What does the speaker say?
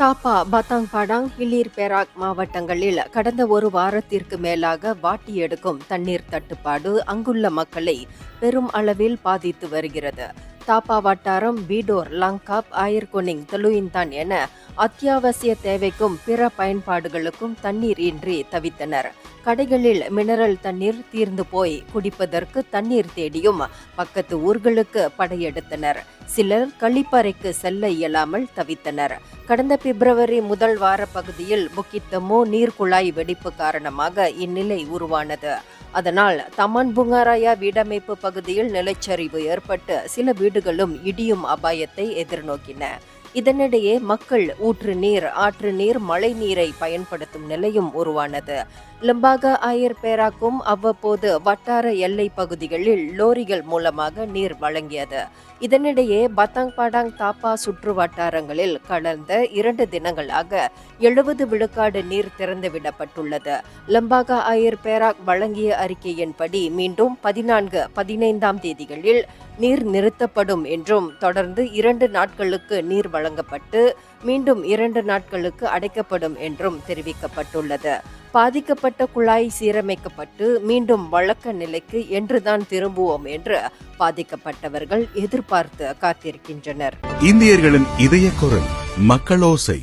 தாப்பா, பத்தாங் Padang, ஹில்லீர் Perak மாவட்டங்களில் கடந்த ஒரு வாரத்திற்கு மேலாக வாட்டி எடுக்கும் தண்ணீர் தட்டுப்பாடு அங்குள்ள மக்களை பெரும் அளவில் பாதித்து வருகிறது. தாப்பா வட்டாரம் பீடோர், லங்காப், ஆயர்குனிங், தெலுயின்தான் என அத்தியாவசிய தேவைக்கும் பிற பயன்பாடுகளுக்கும் தண்ணீர் இன்றி தவித்தனர். கடைகளில் மினரல் தண்ணீர் தீர்ந்து போய் குடிப்பதற்கு தண்ணீர் தேடியும் பக்கத்து ஊர்களுக்கு படையெடுத்தனர். சிலர் கழிப்பறைக்கு செல்ல இயலாமல் தவித்தனர். கடந்த பிப்ரவரி முதல் வார பகுதியில் புக்கிட் தமோ நீர்க்குழாய் வெடிப்பு காரணமாக இந்நிலை உருவானது. அதனால் தமான் புங்காராயா வீடமைப்பு பகுதியில் நிலச்சரிவு ஏற்பட்டு சில வீடுகளும் இடியும் அபாயத்தை எதிர்நோக்கின. இதனிடையே மக்கள் ஊற்று நீர், ஆற்று நீர், மழை நீரை பயன்படுத்தும் நிலையும் உருவானது. லம்பாக ஆயர் பேராக்கும் அவ்வப்போது வட்டார எல்லை பகுதிகளில் லோரிகள் மூலமாக நீர் வழங்கியது. இதனிடையே பத்தாங் பாடாங் தாப்பா சுற்று வட்டாரங்களில் கடந்த 2 தினங்களாக 70 விழுக்காடு நீர் திறந்துவிடப்பட்டுள்ளது. லம்பாக ஆயர் பேராக் வழங்கிய அறிக்கையின்படி மீண்டும் 14, 15ஆம் தேதிகளில் நீர் நிறுத்தப்படும் என்றும் தொடர்ந்து 2 நாட்களுக்கு நீர் வழங்கப்பட்டு மீண்டும் 2 நாட்களுக்கு அடைக்கப்படும் என்றும் தெரிவிக்கப்பட்டுள்ளது. பாதிக்கப்பட்ட குழாய் சீரமைக்கப்பட்டு மீண்டும் வழக்க நிலைக்கு என்றுதான் திரும்புவோம் என்று பாதிக்கப்பட்டவர்கள் எதிர்பார்த்து காத்திருக்கின்றனர். இந்தியர்களின் இதய குரல் மக்களோசை.